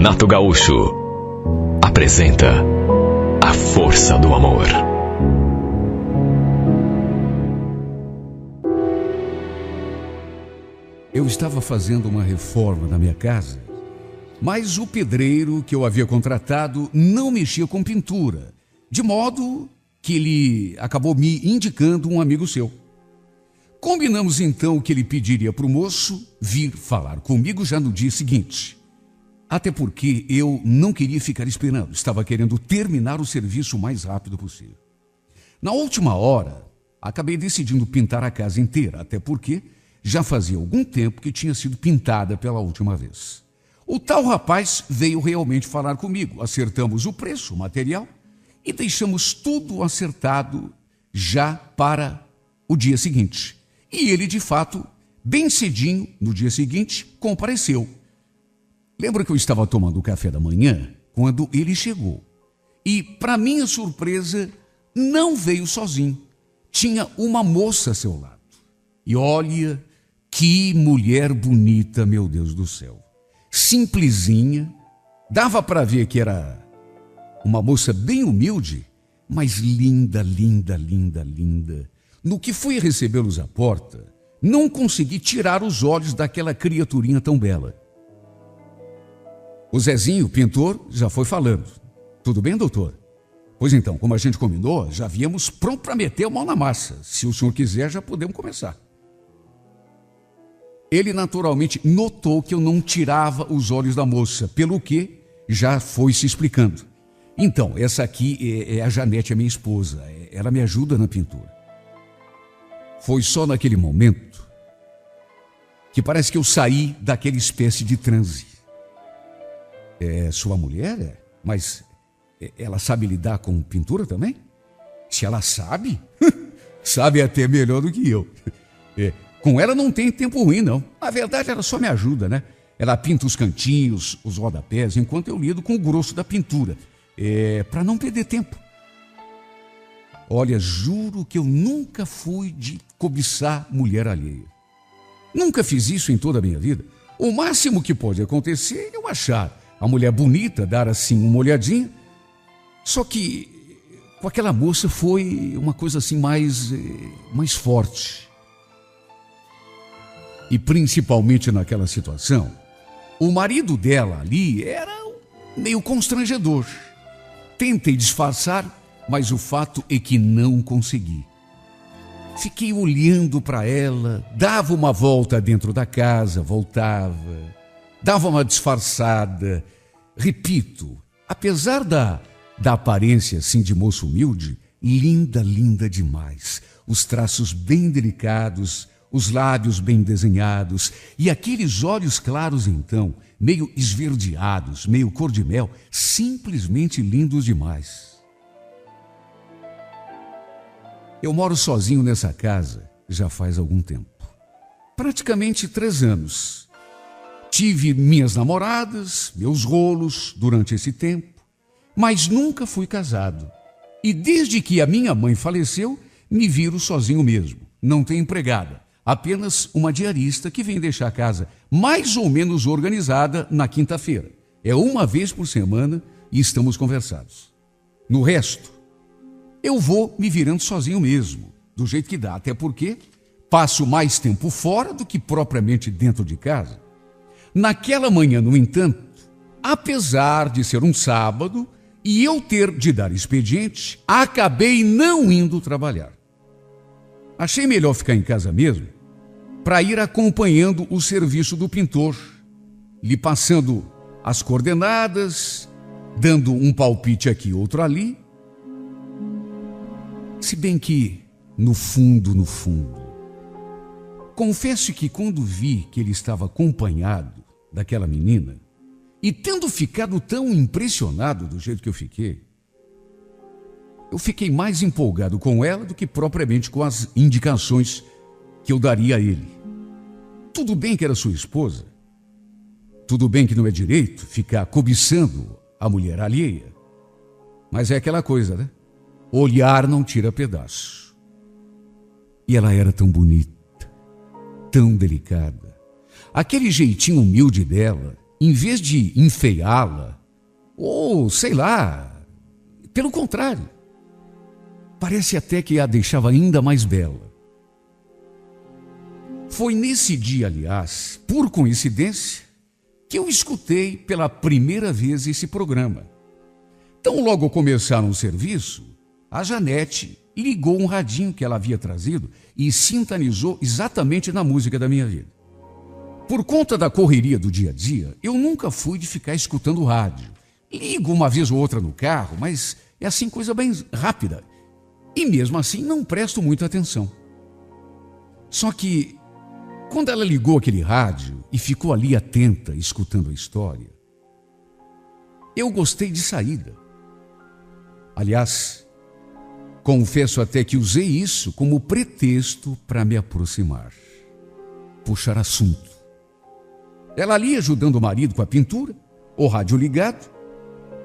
Renato Gaúcho apresenta A Força do Amor. Eu estava fazendo uma reforma na minha casa, mas o pedreiro que eu havia contratado não mexia com pintura, de modo que ele acabou me indicando um amigo seu. Combinamos então que ele pediria para o moço vir falar comigo já no dia seguinte. Até porque eu não queria ficar esperando, estava querendo terminar o serviço o mais rápido possível. Na última hora, acabei decidindo pintar a casa inteira, até porque já fazia algum tempo que tinha sido pintada pela última vez. O tal rapaz veio realmente falar comigo, acertamos o preço, o material, e deixamos tudo acertado já para o dia seguinte. E ele, de fato, bem cedinho, no dia seguinte, compareceu. Lembro que eu estava tomando o café da manhã quando ele chegou. E, para minha surpresa, não veio sozinho. Tinha uma moça a seu lado. E olha, que mulher bonita, meu Deus do céu. Simplesinha, dava para ver que era uma moça bem humilde, mas linda, linda, linda, linda. No que fui recebê-los à porta, não consegui tirar os olhos daquela criaturinha tão bela. O Zezinho, o pintor, já foi falando. Tudo bem, doutor? Pois então, como a gente combinou, já viemos pronto para meter a mão na massa. Se o senhor quiser, já podemos começar. Ele naturalmente notou que eu não tirava os olhos da moça, pelo que já foi se explicando. Então, essa aqui é a Janete, a minha esposa. Ela me ajuda na pintura. Foi só naquele momento que parece que eu saí daquela espécie de transe. É sua mulher? Mas ela sabe lidar com pintura também? Se ela sabe, sabe até melhor do que eu. Com ela não tem tempo ruim, não. Na verdade, ela só me ajuda, né? Ela pinta os cantinhos, os rodapés, enquanto eu lido com o grosso da pintura. Para não perder tempo. Olha, juro que eu nunca fui de cobiçar mulher alheia. Nunca fiz isso em toda a minha vida. O máximo que pode acontecer é eu achar a mulher bonita, dar assim uma olhadinha. Só que com aquela moça foi uma coisa assim mais forte. E principalmente naquela situação, o marido dela ali era meio constrangedor. Tentei disfarçar, mas o fato é que não consegui. Fiquei olhando para ela, dava uma volta dentro da casa, voltava, dava uma disfarçada. Repito, apesar da aparência assim de moça humilde, linda, linda demais. Os traços bem delicados, os lábios bem desenhados e aqueles olhos claros então, meio esverdeados, meio cor de mel, simplesmente lindos demais. Eu moro sozinho nessa casa já faz algum tempo. Praticamente 3 anos. Tive minhas namoradas, meus rolos durante esse tempo, mas nunca fui casado. E desde que a minha mãe faleceu, me viro sozinho mesmo. Não tenho empregada, apenas uma diarista que vem deixar a casa mais ou menos organizada na quinta-feira. É uma vez por semana e estamos conversados. No resto, eu vou me virando sozinho mesmo, do jeito que dá, até porque passo mais tempo fora do que propriamente dentro de casa. Naquela manhã, no entanto, apesar de ser um sábado e eu ter de dar expediente, acabei não indo trabalhar. Achei melhor ficar em casa mesmo para ir acompanhando o serviço do pintor, lhe passando as coordenadas, dando um palpite aqui, outro ali. Se bem que, no fundo, confesso que quando vi que ele estava acompanhado daquela menina, e tendo ficado tão impressionado do jeito que eu fiquei mais empolgado com ela do que propriamente com as indicações que eu daria a ele. Tudo bem que era sua esposa, tudo bem que não é direito ficar cobiçando a mulher alheia, mas é aquela coisa, né? Olhar não tira pedaço. E ela era tão bonita, tão delicada. Aquele jeitinho humilde dela em vez de enfeiá-la, ou sei lá, pelo contrário, parece até que a deixava ainda mais bela. Foi nesse dia, aliás, por coincidência, que eu escutei pela primeira vez esse programa. Tão logo começaram o serviço, a Janete ligou um radinho que ela havia trazido e sintonizou exatamente na música da minha vida. Por conta da correria do dia a dia, eu nunca fui de ficar escutando rádio. Ligo uma vez ou outra no carro, mas é assim coisa bem rápida. E mesmo assim não presto muita atenção. Só que, quando ela ligou aquele rádio e ficou ali atenta, escutando a história, eu gostei de saída. Aliás, confesso até que usei isso como pretexto para me aproximar, puxar assunto. Ela ali ajudando o marido com a pintura, o rádio ligado,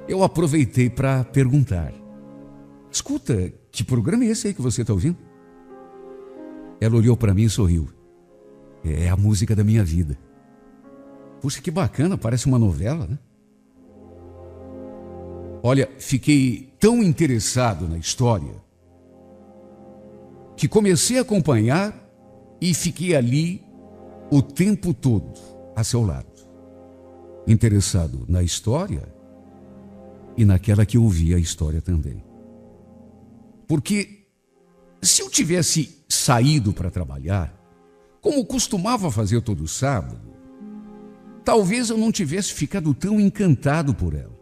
eu aproveitei para perguntar: escuta, que programa é esse aí que você está ouvindo? Ela olhou para mim e sorriu. É a música da minha vida. Puxa, que bacana, parece uma novela, né? Olha, fiquei tão interessado na história que comecei a acompanhar e fiquei ali o tempo todo a seu lado, interessado na história e naquela que ouvia a história também. Porque se eu tivesse saído para trabalhar, como costumava fazer todo sábado, talvez eu não tivesse ficado tão encantado por ela.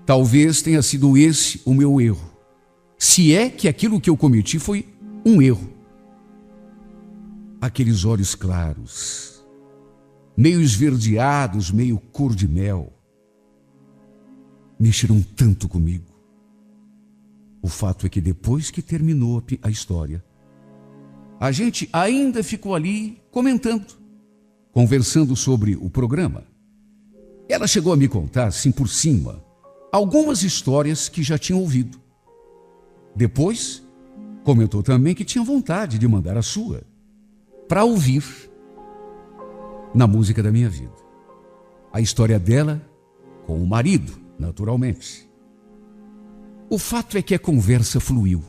Talvez tenha sido esse o meu erro, se é que aquilo que eu cometi foi um erro. Aqueles olhos claros, meio esverdeados, meio cor de mel, mexeram tanto comigo. O fato é que depois que terminou a história, a gente ainda ficou ali comentando, conversando sobre o programa. Ela chegou a me contar, assim por cima, algumas histórias que já tinha ouvido. Depois, comentou também que tinha vontade de mandar a sua, para ouvir na música da minha vida. A história dela com o marido, naturalmente. O fato é que a conversa fluiu.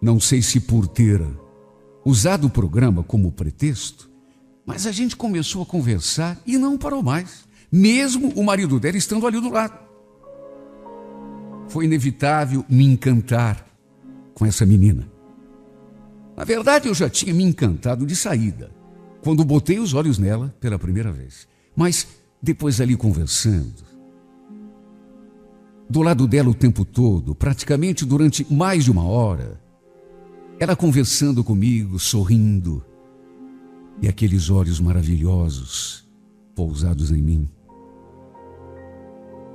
Não sei se por ter usado o programa como pretexto, mas a gente começou a conversar e não parou mais, mesmo o marido dela estando ali do lado. Foi inevitável me encantar com essa menina. Na verdade, eu já tinha me encantado de saída, quando botei os olhos nela pela primeira vez. Mas depois ali conversando, do lado dela o tempo todo, praticamente durante mais de uma hora, ela conversando comigo, sorrindo, e aqueles olhos maravilhosos pousados em mim.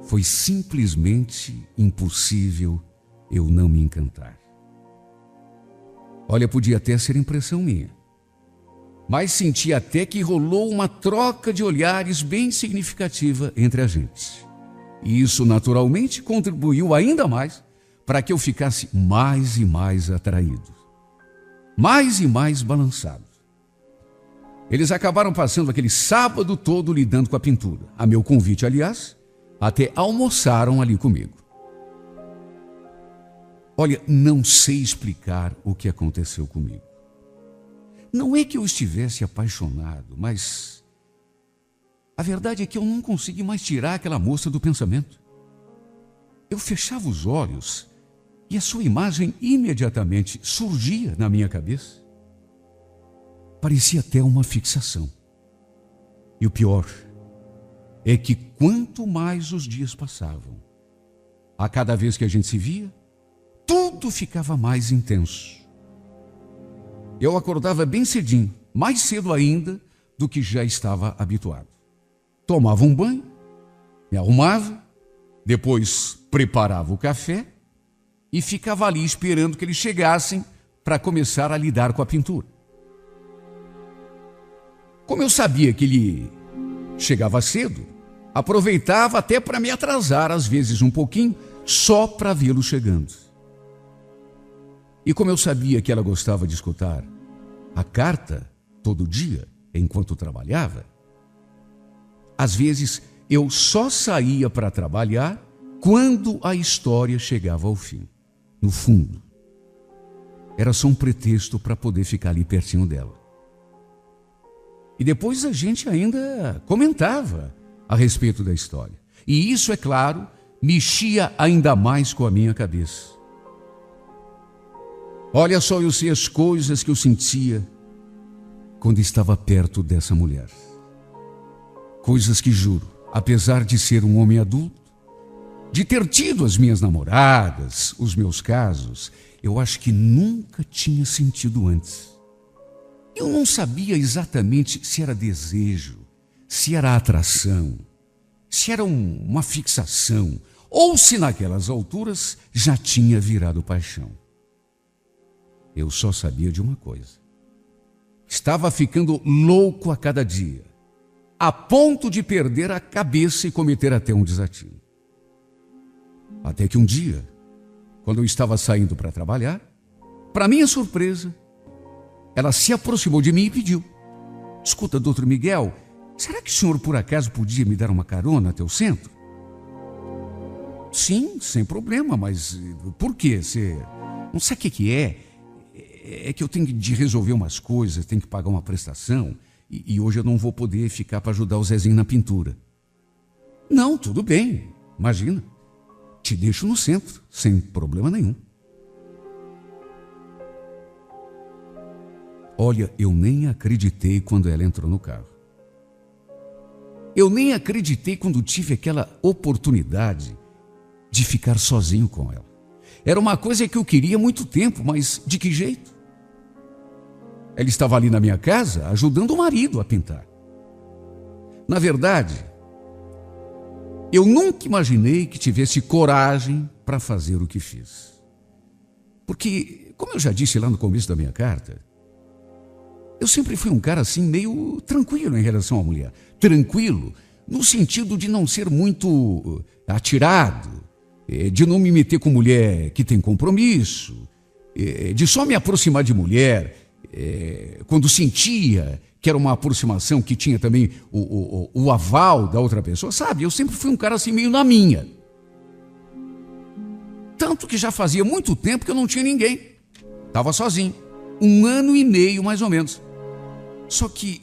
Foi simplesmente impossível eu não me encantar. Olha, podia até ser impressão minha, mas senti até que rolou uma troca de olhares bem significativa entre a gente. E isso naturalmente contribuiu ainda mais para que eu ficasse mais e mais atraído, mais e mais balançado. Eles acabaram passando aquele sábado todo lidando com a pintura. A meu convite, aliás, até almoçaram ali comigo. Olha, não sei explicar o que aconteceu comigo. Não é que eu estivesse apaixonado, mas a verdade é que eu não consegui mais tirar aquela moça do pensamento. Eu fechava os olhos e a sua imagem imediatamente surgia na minha cabeça. Parecia até uma fixação. E o pior é que quanto mais os dias passavam, a cada vez que a gente se via, tudo ficava mais intenso. Eu acordava bem cedinho, mais cedo ainda do que já estava habituado. Tomava um banho, me arrumava, depois preparava o café e ficava ali esperando que eles chegassem para começar a lidar com a pintura. Como eu sabia que ele chegava cedo, aproveitava até para me atrasar, às vezes um pouquinho, só para vê-lo chegando. E como eu sabia que ela gostava de escutar a carta todo dia, enquanto trabalhava, Às vezes, eu só saía para trabalhar quando a história chegava ao fim. No fundo, era só um pretexto para poder ficar ali pertinho dela. E depois a gente ainda comentava a respeito da história. E isso, é claro, mexia ainda mais com a minha cabeça. Olha só, eu sei as coisas que eu sentia quando estava perto dessa mulher. Coisas que juro, apesar de ser um homem adulto, de ter tido as minhas namoradas, os meus casos, eu acho que nunca tinha sentido antes. Eu não sabia exatamente se era desejo, se era atração, se era uma fixação, ou se naquelas alturas já tinha virado paixão. Eu só sabia de uma coisa. Estava ficando louco a cada dia, a ponto de perder a cabeça e cometer até um desatino. Até que um dia, quando eu estava saindo para trabalhar, para minha surpresa, ela se aproximou de mim e pediu: escuta, doutor Miguel, será que o senhor por acaso podia me dar uma carona até o centro? Sim, sem problema, mas por quê? Você não sabe o que é? É que eu tenho de resolver umas coisas, tenho que pagar uma prestação e hoje eu não vou poder ficar para ajudar o Zezinho na pintura. Não, tudo bem, imagina. Te deixo no centro, sem problema nenhum. Olha, eu nem acreditei quando ela entrou no carro. Eu nem acreditei quando tive aquela oportunidade de ficar sozinho com ela. Era uma coisa que eu queria há muito tempo, mas de que jeito? Ela estava ali na minha casa ajudando o marido a pintar. Na verdade, eu nunca imaginei que tivesse coragem para fazer o que fiz. Porque, como eu já disse lá no começo da minha carta, eu sempre fui um cara assim meio tranquilo em relação à mulher. Tranquilo no sentido de não ser muito atirado, de não me meter com mulher que tem compromisso, de só me aproximar de mulher quando sentia que era uma aproximação que tinha também o aval da outra pessoa, sabe? Eu sempre fui um cara assim meio na minha. Tanto que já fazia muito tempo que eu não tinha ninguém. Estava sozinho. 1 ano e meio, mais ou menos. Só que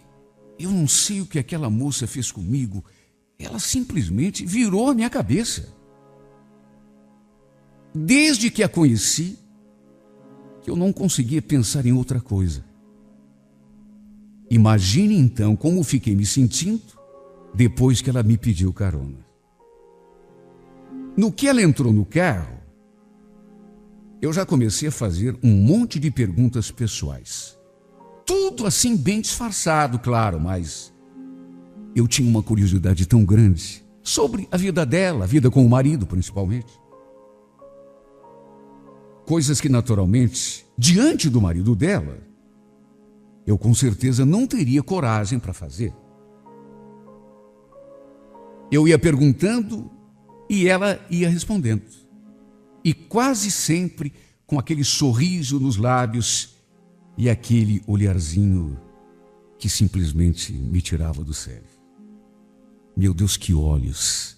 eu não sei o que aquela moça fez comigo. Ela simplesmente virou a minha cabeça. Desde que a conheci, que eu não conseguia pensar em outra coisa. Imagine então como fiquei me sentindo depois que ela me pediu carona. No que ela entrou no carro, eu já comecei a fazer um monte de perguntas pessoais. Tudo assim bem disfarçado, claro, mas eu tinha uma curiosidade tão grande sobre a vida dela, a vida com o marido principalmente. Coisas que naturalmente, diante do marido dela, eu com certeza não teria coragem para fazer. Eu ia perguntando e ela ia respondendo. E quase sempre com aquele sorriso nos lábios e aquele olharzinho que simplesmente me tirava do sério. Meu Deus, que olhos!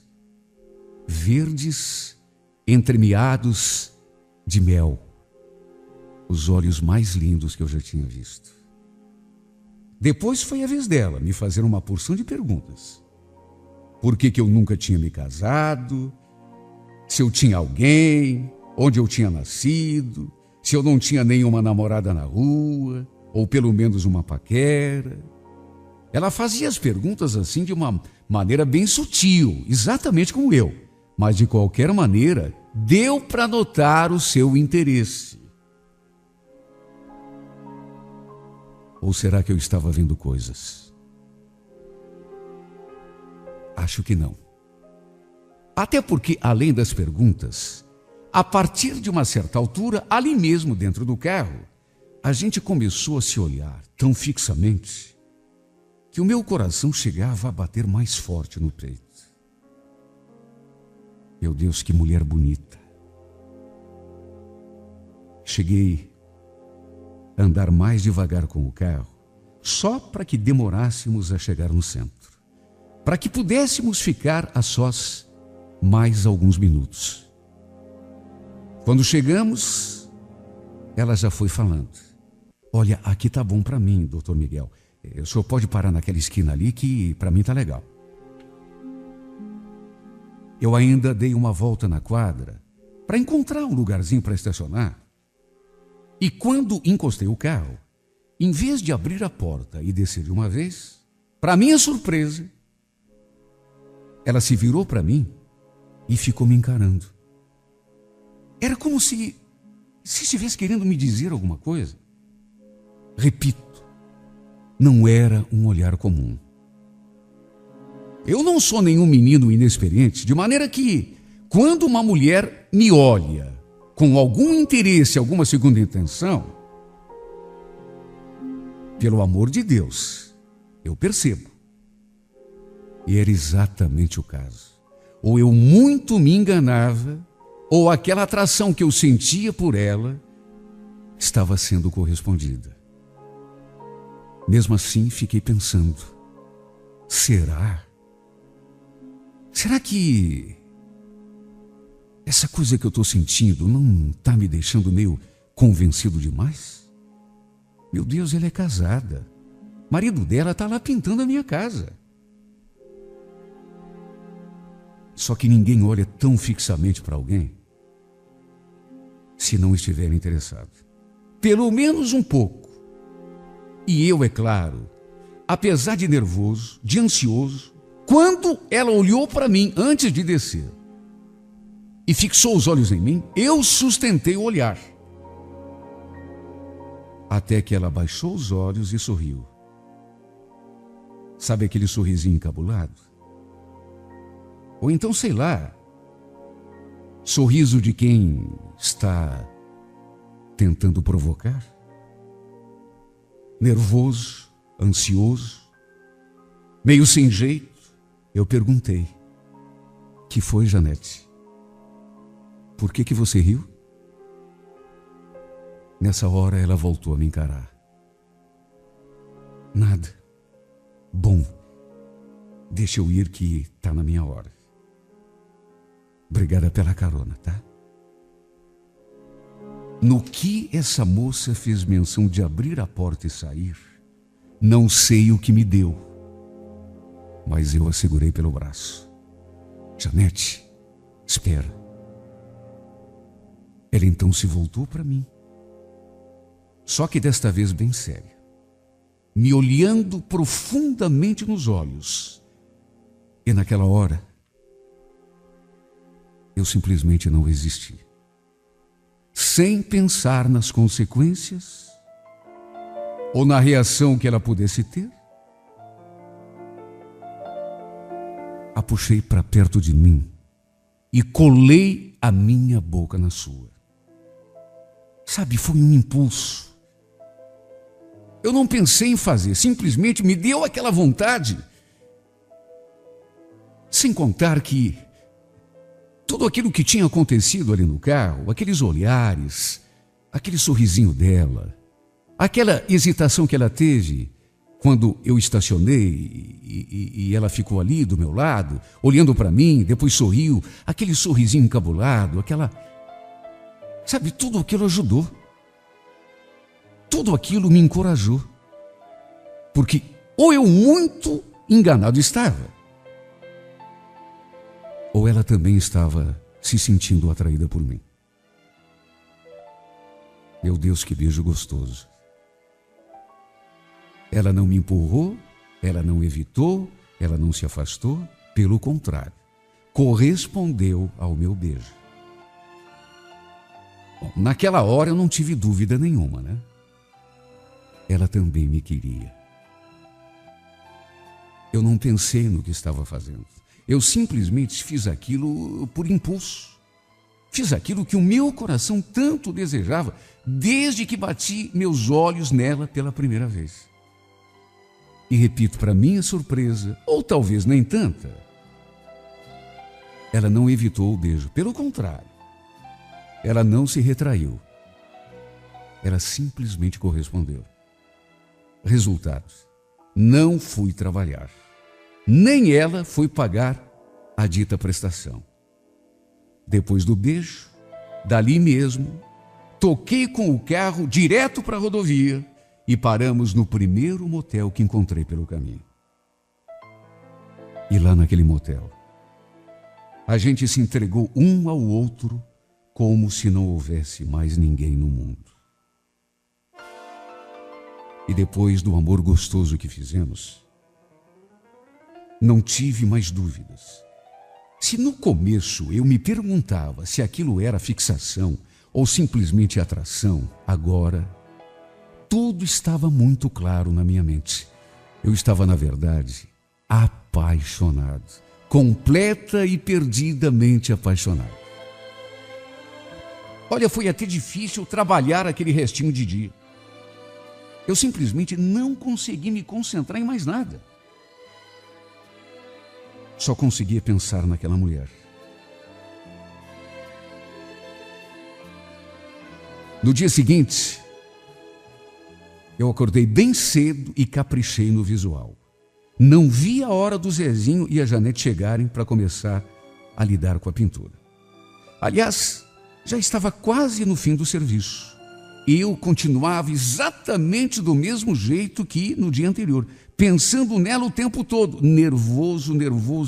Verdes, entremeados de mel. Os olhos mais lindos que eu já tinha visto. Depois foi a vez dela me fazer uma porção de perguntas. Por que eu nunca tinha me casado? Se eu tinha alguém? Onde eu tinha nascido? Se eu não tinha nenhuma namorada na rua? Ou pelo menos uma paquera? Ela fazia as perguntas assim de uma maneira bem sutil, exatamente como eu. Mas de qualquer maneira, deu para notar o seu interesse. Ou será que eu estava vendo coisas? Acho que não. Até porque, além das perguntas, a partir de uma certa altura, ali mesmo dentro do carro, a gente começou a se olhar tão fixamente que o meu coração chegava a bater mais forte no peito. Meu Deus, que mulher bonita. Cheguei a andar mais devagar com o carro, só para que demorássemos a chegar no centro. para que pudéssemos ficar a sós mais alguns minutos. Quando chegamos, ela já foi falando: olha, aqui tá bom para mim, doutor Miguel. O senhor pode parar naquela esquina ali que para mim tá legal. Eu ainda dei uma volta na quadra para encontrar um lugarzinho para estacionar. E quando encostei o carro, em vez de abrir a porta e descer de uma vez, para minha surpresa, ela se virou para mim e ficou me encarando. Era como se estivesse querendo me dizer alguma coisa. Repito, não era um olhar comum. Eu não sou nenhum menino inexperiente, de maneira que, quando uma mulher me olha com algum interesse, alguma segunda intenção, pelo amor de Deus, eu percebo. E era exatamente o caso. Ou eu muito me enganava, ou aquela atração que eu sentia por ela estava sendo correspondida. Mesmo assim, fiquei pensando: será? Será que essa coisa que eu estou sentindo não está me deixando meio convencido demais? Meu Deus, ela é casada. O marido dela está lá pintando a minha casa. Só que ninguém olha tão fixamente para alguém se não estiver interessado. Pelo menos um pouco. E eu, é claro, apesar de nervoso, de ansioso, quando ela olhou para mim antes de descer e fixou os olhos em mim, eu sustentei o olhar. Até que ela baixou os olhos e sorriu. Sabe aquele sorrisinho encabulado? Ou então, sei lá, sorriso de quem está tentando provocar? Nervoso, ansioso, meio sem jeito, eu perguntei: que foi, Janete? Por que você riu? Nessa hora ela voltou a me encarar. Nada. Bom, deixa eu ir que está na minha hora. Obrigada pela carona, tá? No que essa moça fez menção de abrir a porta e sair, não sei o que me deu, mas eu a segurei pelo braço. Janete, espera. Ela então se voltou para mim, só que desta vez bem séria, me olhando profundamente nos olhos. E naquela hora, eu simplesmente não resisti. Sem pensar nas consequências ou na reação que ela pudesse ter, a puxei para perto de mim e colei a minha boca na sua. Sabe, foi um impulso. Eu não pensei em fazer, simplesmente me deu aquela vontade. Sem contar que tudo aquilo que tinha acontecido ali no carro, aqueles olhares, aquele sorrisinho dela, aquela hesitação que ela teve quando eu estacionei e ela ficou ali do meu lado, olhando para mim, depois sorriu, aquele sorrisinho encabulado, aquela... Sabe, tudo aquilo ajudou. Tudo aquilo me encorajou. Porque ou eu muito enganado estava, ou ela também estava se sentindo atraída por mim. Meu Deus, que beijo gostoso. Ela não me empurrou, ela não evitou, ela não se afastou, pelo contrário, correspondeu ao meu beijo. Bom, naquela hora eu não tive dúvida nenhuma, né? Ela também me queria. Eu não pensei no que estava fazendo. Eu simplesmente fiz aquilo por impulso. Fiz aquilo que o meu coração tanto desejava, desde que bati meus olhos nela pela primeira vez. E repito, para minha surpresa, ou talvez nem tanta, ela não evitou o beijo. Pelo contrário, ela não se retraiu. Ela simplesmente correspondeu. Resultado: não fui trabalhar. nem ela foi pagar a dita prestação. Depois do beijo, dali mesmo, toquei com o carro direto para a rodovia e paramos no primeiro motel que encontrei pelo caminho. E lá naquele motel, a gente se entregou um ao outro como se não houvesse mais ninguém no mundo. E depois do amor gostoso que fizemos, não tive mais dúvidas. Se no começo eu me perguntava se aquilo era fixação ou simplesmente atração, agora tudo estava muito claro na minha mente. Eu estava, na verdade, apaixonado, completa e perdidamente apaixonado. Olha, foi até difícil trabalhar aquele restinho de dia. Eu simplesmente não consegui me concentrar em mais nada. Só conseguia pensar naquela mulher. No dia seguinte, eu acordei bem cedo e caprichei no visual. Não vi a hora do Zezinho e a Janete chegarem para começar a lidar com a pintura. Aliás, já estava quase no fim do serviço. Eu continuava exatamente do mesmo jeito que no dia anterior, pensando nela o tempo todo, nervoso,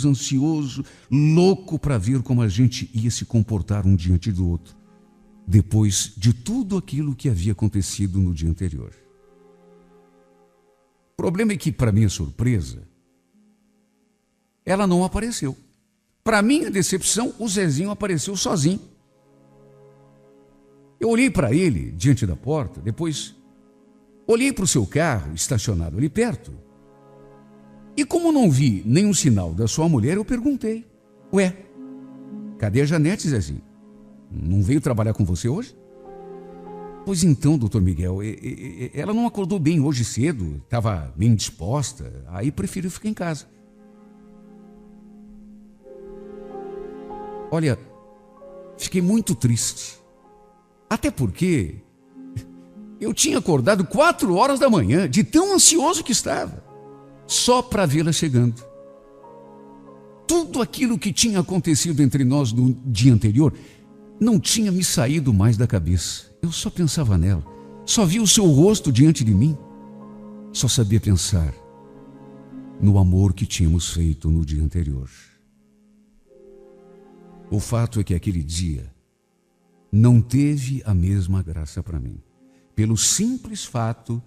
ansioso, louco para ver como a gente ia se comportar um diante do outro, depois de tudo aquilo que havia acontecido no dia anterior. O problema é que, para minha surpresa, ela não apareceu. Para minha decepção, o Zezinho apareceu sozinho. Eu olhei para ele diante da porta, depois olhei para o seu carro estacionado ali perto. E como não vi nenhum sinal da sua mulher, eu perguntei: ué, cadê a Janete, Zezinho? Não veio trabalhar com você hoje? Pois então, doutor Miguel, ela não acordou bem hoje cedo, estava bem indisposta, aí preferiu ficar em casa. Olha, fiquei muito triste. Até porque eu tinha acordado 4 horas da manhã, de tão ansioso que estava, só para vê-la chegando. Tudo aquilo que tinha acontecido entre nós no dia anterior não tinha me saído mais da cabeça. Eu só pensava nela, só via o seu rosto diante de mim, só sabia pensar no amor que tínhamos feito no dia anterior. O fato é que aquele dia não teve a mesma graça para mim, pelo simples fato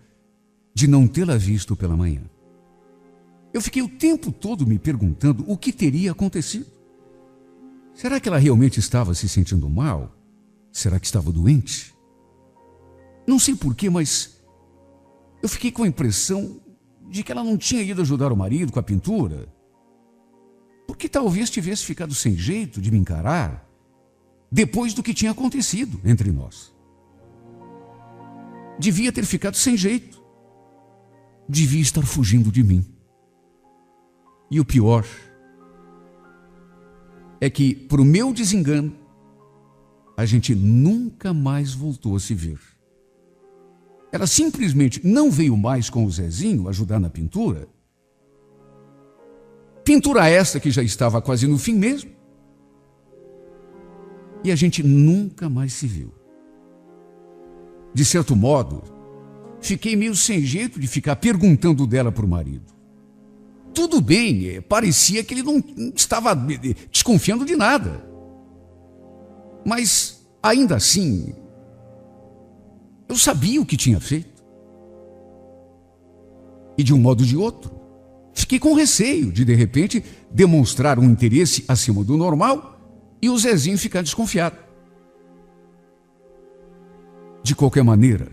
de não tê-la visto pela manhã. Eu fiquei o tempo todo me perguntando o que teria acontecido. Será que ela realmente estava se sentindo mal? Será que estava doente? Não sei porquê, mas eu fiquei com a impressão de que ela não tinha ido ajudar o marido com a pintura, porque talvez tivesse ficado sem jeito de me encarar depois do que tinha acontecido entre nós. Devia ter ficado sem jeito. Devia estar fugindo de mim. E o pior é que, por meu desengano, a gente nunca mais voltou a se ver. Ela simplesmente não veio mais com o Zezinho ajudar na pintura. Pintura essa que já estava quase no fim mesmo. E a gente nunca mais se viu. De certo modo, fiquei meio sem jeito de ficar perguntando dela para o marido. Tudo bem, parecia que ele não estava desconfiando de nada. Mas, ainda assim, eu sabia o que tinha feito. E de um modo ou de outro, fiquei com receio de repente, demonstrar um interesse acima do normal e o Zezinho ficar desconfiado. De qualquer maneira,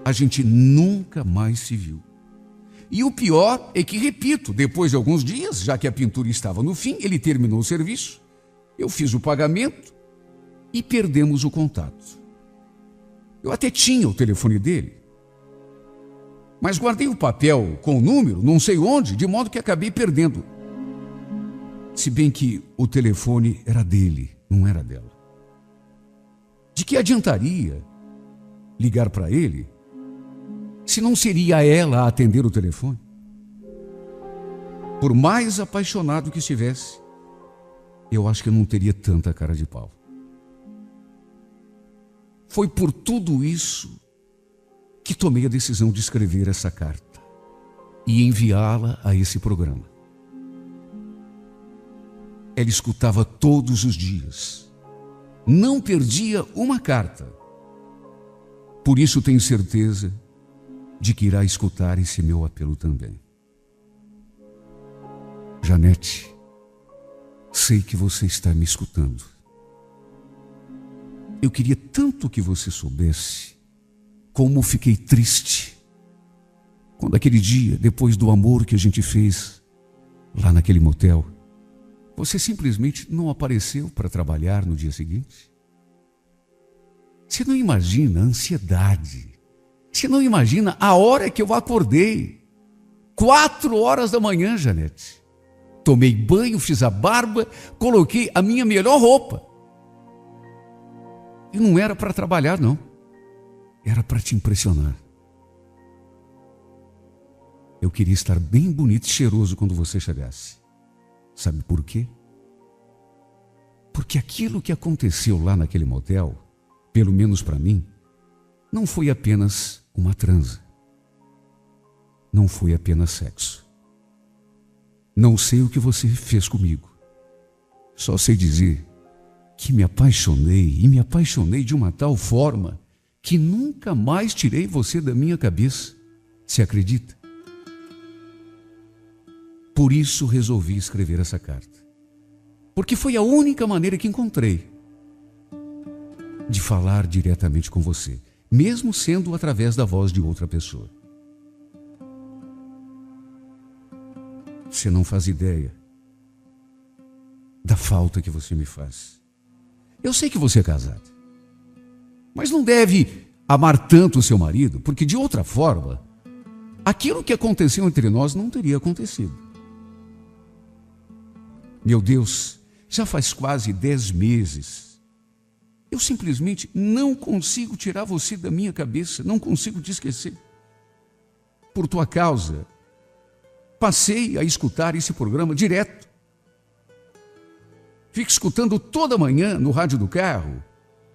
a gente nunca mais se viu. E o pior é que, repito, depois de alguns dias, já que a pintura estava no fim, ele terminou o serviço, eu fiz o pagamento e perdemos o contato. Eu até tinha o telefone dele, mas guardei o papel com o número, não sei onde, de modo que acabei perdendo. Se bem que o telefone era dele, não era dela. De que adiantaria ligar para ele se não seria ela a atender o telefone? por mais apaixonado que estivesse, eu acho que eu não teria tanta cara de pau. Foi por tudo isso que tomei a decisão de escrever essa carta e enviá-la a esse programa. Ela escutava todos os dias, não perdia uma carta. Por isso tenho certeza de que irá escutar esse meu apelo também. Janete, sei que você está me escutando. Eu queria tanto que você soubesse como fiquei triste quando aquele dia, depois do amor que a gente fez lá naquele motel, você simplesmente não apareceu para trabalhar no dia seguinte. Você não imagina a ansiedade. Você não imagina a hora que eu acordei. 4 horas da manhã, Janete. Tomei banho, fiz a barba, coloquei a minha melhor roupa. E não era para trabalhar, não. Era para te impressionar. Eu queria estar bem bonito e cheiroso quando você chegasse. Sabe por quê? Porque aquilo que aconteceu lá naquele motel, pelo menos para mim, não foi apenas uma transa. Não foi apenas sexo. Não sei o que você fez comigo. Só sei dizer que me apaixonei e me apaixonei de uma tal forma que nunca mais tirei você da minha cabeça. Você acredita? Por isso resolvi escrever essa carta. Porque foi a única maneira que encontrei de falar diretamente com você, mesmo sendo através da voz de outra pessoa. Você não faz ideia da falta que você me faz. Eu sei que você é casado, mas não deve amar tanto o seu marido, porque de outra forma, aquilo que aconteceu entre nós não teria acontecido. Meu Deus, já faz quase 10 meses. Eu simplesmente não consigo tirar você da minha cabeça, não consigo te esquecer. Por tua causa, passei a escutar esse programa direto. Fico escutando toda manhã no rádio do carro,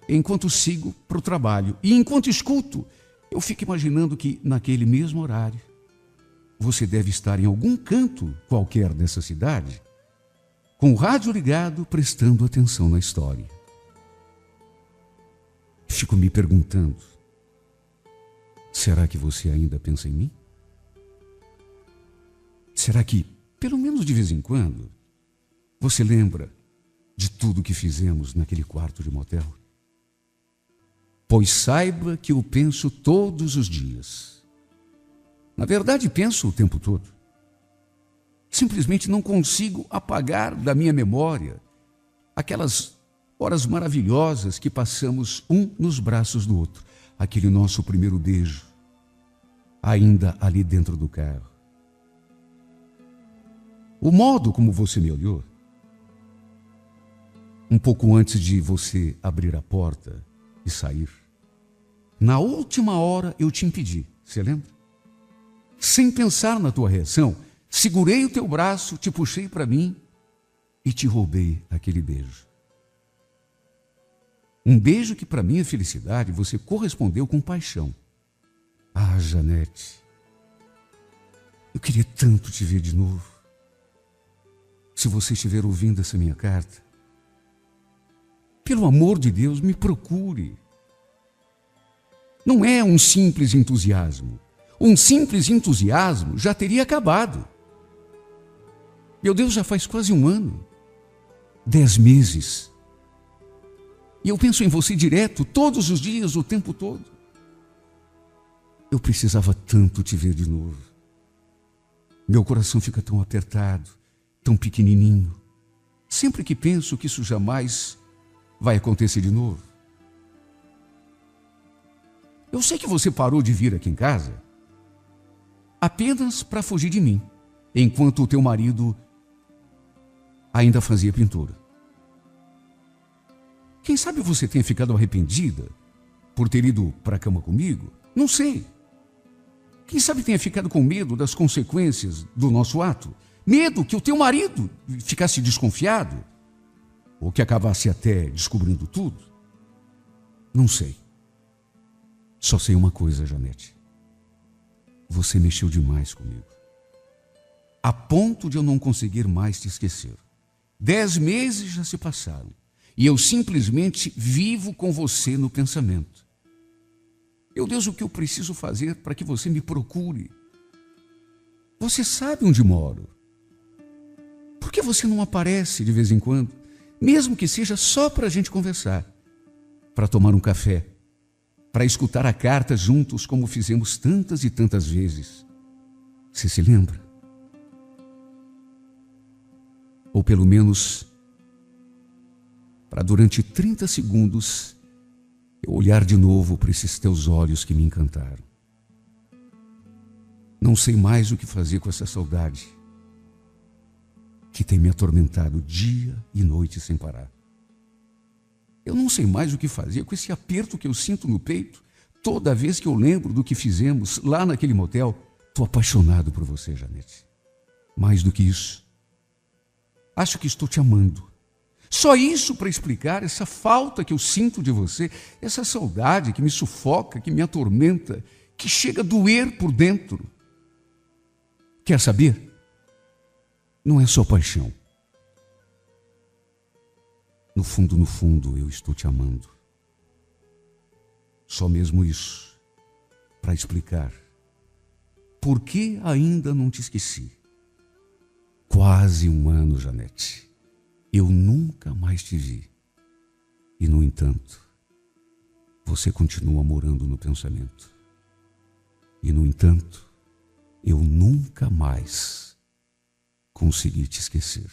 enquanto sigo para o trabalho. E enquanto escuto, eu fico imaginando que naquele mesmo horário, você deve estar em algum canto qualquer dessa cidade, com o rádio ligado, prestando atenção na história. Fico me perguntando, será que você ainda pensa em mim? Será que, pelo menos de vez em quando, você lembra de tudo que fizemos naquele quarto de motel? Pois saiba que eu penso todos os dias. Na verdade, penso o tempo todo. Simplesmente não consigo apagar da minha memória aquelas horas maravilhosas que passamos um nos braços do outro. Aquele nosso primeiro beijo, ainda ali dentro do carro. O modo como você me olhou, um pouco antes de você abrir a porta e sair. Na última hora eu te impedi, você lembra? Sem pensar na tua reação, segurei o teu braço, te puxei para mim e te roubei aquele beijo. Um beijo que para minha felicidade você correspondeu com paixão. Ah, Janete, eu queria tanto te ver de novo. Se você estiver ouvindo essa minha carta, pelo amor de Deus, me procure. Não é um simples entusiasmo. Um simples entusiasmo já teria acabado. Meu Deus, já faz quase 1 ano, 10 meses. E eu penso em você direto, todos os dias, o tempo todo. Eu precisava tanto te ver de novo. Meu coração fica tão apertado, tão pequenininho. Sempre que penso que isso jamais vai acontecer de novo. Eu sei que você parou de vir aqui em casa apenas para fugir de mim, enquanto o teu marido ainda fazia pintura. Quem sabe você tenha ficado arrependida por ter ido para a cama comigo? Não sei. Quem sabe tenha ficado com medo das consequências do nosso ato? Medo que o teu marido ficasse desconfiado, ou que acabasse até descobrindo tudo. Não sei. Só sei uma coisa, Janete. Você mexeu demais comigo, a ponto de eu não conseguir mais te esquecer. 10 meses já se passaram e eu simplesmente vivo com você no pensamento. Meu Deus, o que eu preciso fazer para que você me procure? Você sabe onde moro. Por que você não aparece de vez em quando, mesmo que seja só para a gente conversar, para tomar um café, para escutar a carta juntos como fizemos tantas e tantas vezes? Você se lembra? Ou pelo menos, para durante 30 segundos, eu olhar de novo para esses teus olhos que me encantaram. Não sei mais o que fazer com essa saudade que tem me atormentado dia e noite sem parar. Eu não sei mais o que fazer com esse aperto que eu sinto no peito toda vez que eu lembro do que fizemos lá naquele motel. Estou apaixonado por você, Janete. Mais do que isso, acho que estou te amando. Só isso para explicar essa falta que eu sinto de você, essa saudade que me sufoca, que me atormenta, que chega a doer por dentro. Quer saber? Não é só paixão. No fundo, eu estou te amando. Só mesmo isso, para explicar por que ainda não te esqueci. Quase um ano, Janete. Eu nunca mais te vi. E, no entanto, você continua morando no pensamento. E, no entanto, eu nunca mais consegui te esquecer.